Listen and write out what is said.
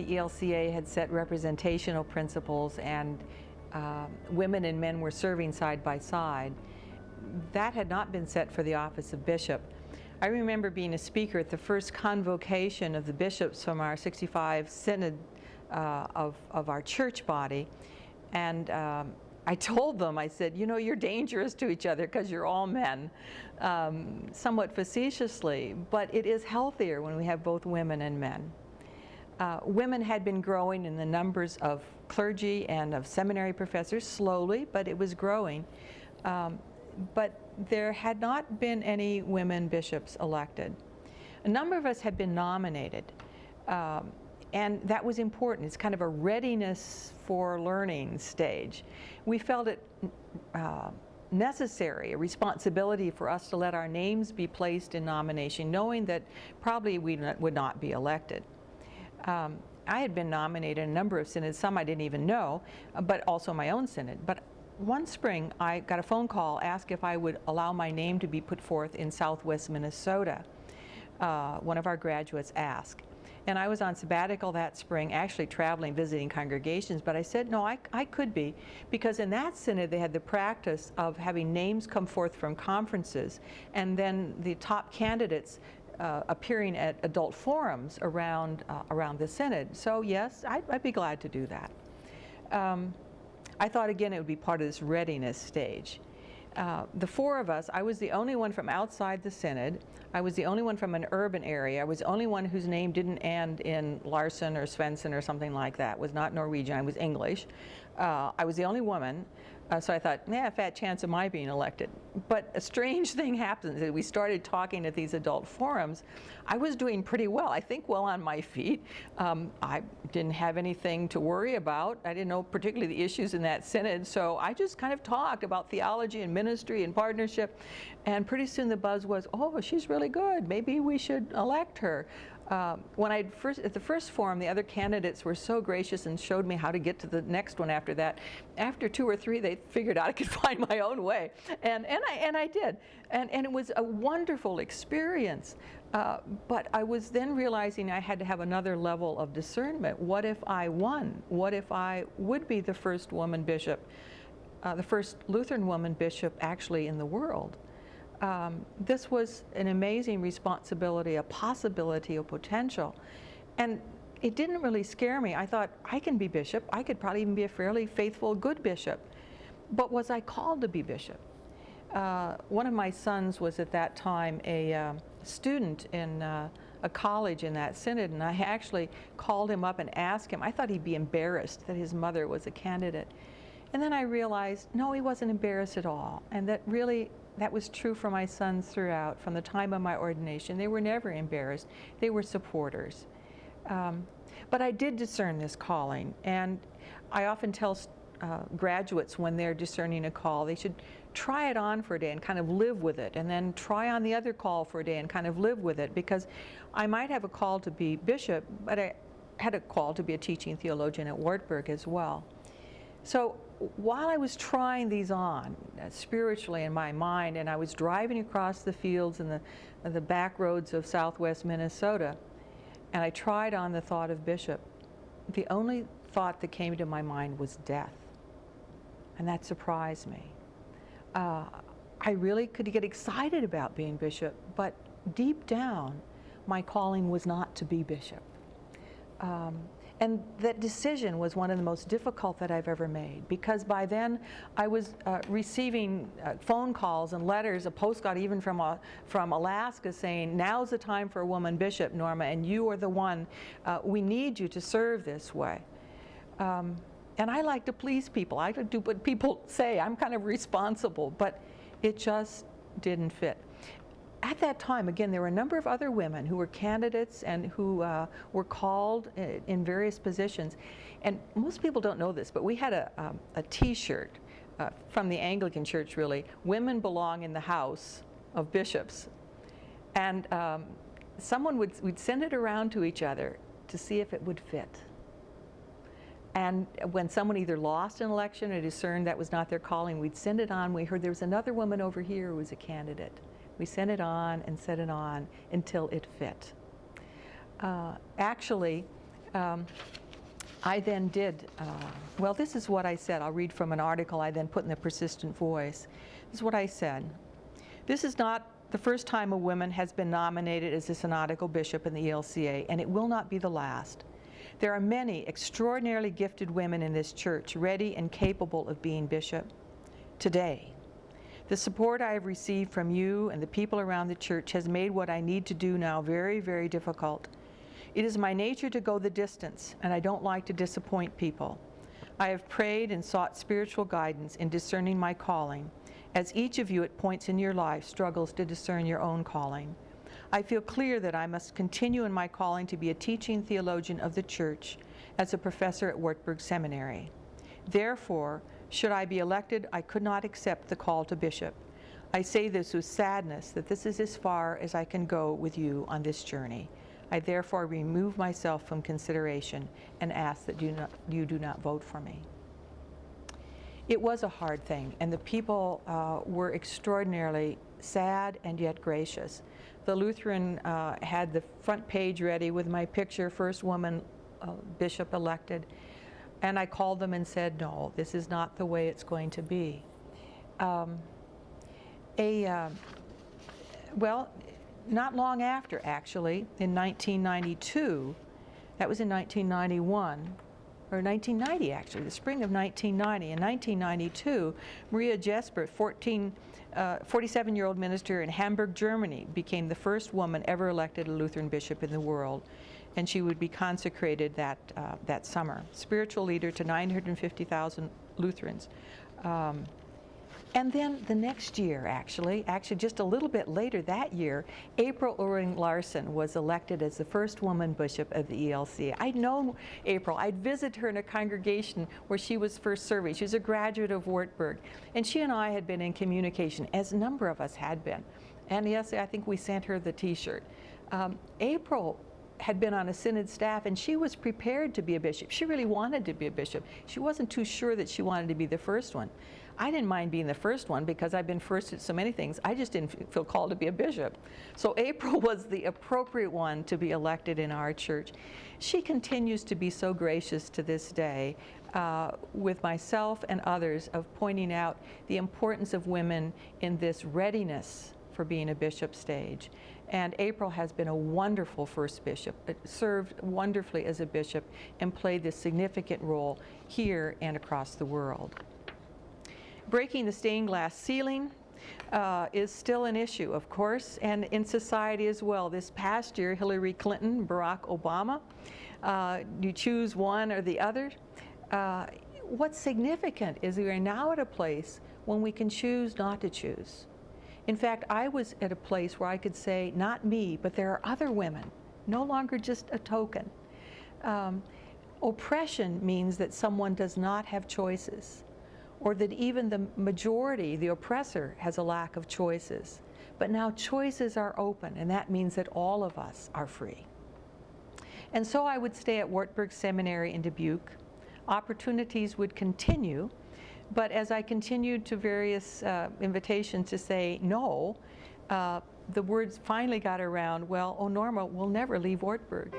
the ELCA had set representational principles and women and men were serving side by side. That had not been set for the office of bishop. I remember being a speaker at the first convocation of the bishops from our 65 synod of our church body, and I told them, I said, you know, you're dangerous to each other because you're all men, somewhat facetiously, but it is healthier when we have both women and men. Women had been growing in the numbers of clergy and of seminary professors, slowly, but it was growing. But there had not been any women bishops elected. A number of us had been nominated, and that was important. It's kind of a readiness for learning stage. We felt it necessary, a responsibility for us to let our names be placed in nomination, knowing that probably we would not be elected. I had been nominated in a number of synods, some I didn't even know, but also my own synod. But one spring, I got a phone call, asked if I would allow my name to be put forth in Southwest Minnesota. One of our graduates asked. And I was on sabbatical that spring, actually traveling, visiting congregations, but I said, no, I could be, because in that synod they had the practice of having names come forth from conferences, and then the top candidates appearing at adult forums around the synod. So yes, I'd be glad to do that. I thought again it would be part of this readiness stage. The four of us, I was the only one from outside the synod. I was the only one from an urban area. I was the only one whose name didn't end in Larson or Svensson or something like that. It was not Norwegian, I was English. I was the only woman, so I thought, yeah, fat chance of my being elected. But a strange thing happened. We started talking at these adult forums. I was doing pretty well, I think well on my feet. I didn't have anything to worry about. I didn't know particularly the issues in that synod, so I just kind of talked about theology and ministry and partnership, and pretty soon the buzz was, oh, she's really good, maybe we should elect her. At the first forum, the other candidates were so gracious and showed me how to get to the next one after that. After 2 or 3, they figured out I could find my own way, and I did. And it was a wonderful experience. But I was then realizing I had to have another level of discernment. What if I won? What if I would be the first woman bishop, the first Lutheran woman bishop actually in the world? This was an amazing responsibility, a possibility, a potential. And it didn't really scare me. I thought, I can be bishop. I could probably even be a fairly faithful, good bishop. But was I called to be bishop? One of my sons was at that time a student in a college in that synod, and I actually called him up and asked him. I thought he'd be embarrassed that his mother was a candidate. And then I realized, no, he wasn't embarrassed at all. And that really, that was true for my sons throughout, from the time of my ordination. They were never embarrassed. They were supporters. But I did discern this calling, and I often tell graduates when they're discerning a call, they should try it on for a day and kind of live with it, and then try on the other call for a day and kind of live with it, because I might have a call to be bishop, but I had a call to be a teaching theologian at Wartburg as well. So while I was trying these on spiritually in my mind, and I was driving across the fields and the back roads of Southwest Minnesota, and I tried on the thought of bishop, the only thought that came to my mind was death. And that surprised me. I really could get excited about being bishop, but deep down, my calling was not to be bishop. And that decision was one of the most difficult that I've ever made, because by then I was receiving phone calls and letters, a postcard even from Alaska saying, now's the time for a woman bishop, Norma, and you are the one. We need you to serve this way. And I like to please people. I like to do what people say. I'm kind of responsible, but it just didn't fit. At that time, again, there were a number of other women who were candidates and who were called in various positions. And most people don't know this, but we had a T-shirt from the Anglican Church, really. Women belong in the house of bishops. And we'd send it around to each other to see if it would fit. And when someone either lost an election or discerned that was not their calling, we'd send it on. We heard there was another woman over here who was a candidate. We sent it on and sent it on until it fit. Actually, I then did, well, this is what I said. I'll read from an article I then put in the Persistent Voice. This is what I said. This is not the first time a woman has been nominated as a synodical bishop in the ELCA, and it will not be the last. There are many extraordinarily gifted women in this church, ready and capable of being bishop. Today, the support I have received from you and the people around the church has made what I need to do now very, very difficult. It is my nature to go the distance, and I don't like to disappoint people. I have prayed and sought spiritual guidance in discerning my calling, as each of you at points in your life struggles to discern your own calling. I feel clear that I must continue in my calling to be a teaching theologian of the church as a professor at Wartburg Seminary. Therefore, should I be elected, I could not accept the call to bishop. I say this with sadness, that this is as far as I can go with you on this journey. I therefore remove myself from consideration and ask that you do not vote for me. It was a hard thing, and the people were extraordinarily sad and yet gracious. The Lutheran had the front page ready with my picture, first woman bishop elected, and I called them and said, no, this is not the way it's going to be. Well, not long after, actually, in 1992, that was in 1991, or 1990 actually, the spring of 1990. In 1992, Maria Jesper, 47-year-old minister in Hamburg, Germany, became the first woman ever elected a Lutheran bishop in the world, and she would be consecrated that summer. Spiritual leader to 950,000 Lutherans. And then the next year, actually just a little bit later that year, April Uring Larson was elected as the first woman bishop of the ELCA. I'd known April. I'd visited her in a congregation where she was first serving. She was a graduate of Wartburg. And she and I had been in communication, as a number of us had been. And yes, I think we sent her the T-shirt. April had been on a synod staff, and she was prepared to be a bishop. She really wanted to be a bishop. She wasn't too sure that she wanted to be the first one. I didn't mind being the first one because I've been first at so many things. I just didn't feel called to be a bishop. So April was the appropriate one to be elected in our church. She continues to be so gracious to this day with myself and others of pointing out the importance of women in this readiness for being a bishop stage. And April has been a wonderful first bishop, served wonderfully as a bishop, and played this significant role here and across the world. Breaking the stained glass ceiling is still an issue, of course, and in society as well. This past year, Hillary Clinton, Barack Obama, you choose one or the other. What's significant is we are now at a place when we can choose not to choose. In fact, I was at a place where I could say, not me, but there are other women, no longer just a token. Oppression means that someone does not have choices, or that even the majority, the oppressor, has a lack of choices. But now choices are open, and that means that all of us are free. And so I would stay at Wartburg Seminary in Dubuque. Opportunities would continue, but as I continued to various invitations to say no, the words finally got around, well, oh, Norma, we'll never leave Wartburg.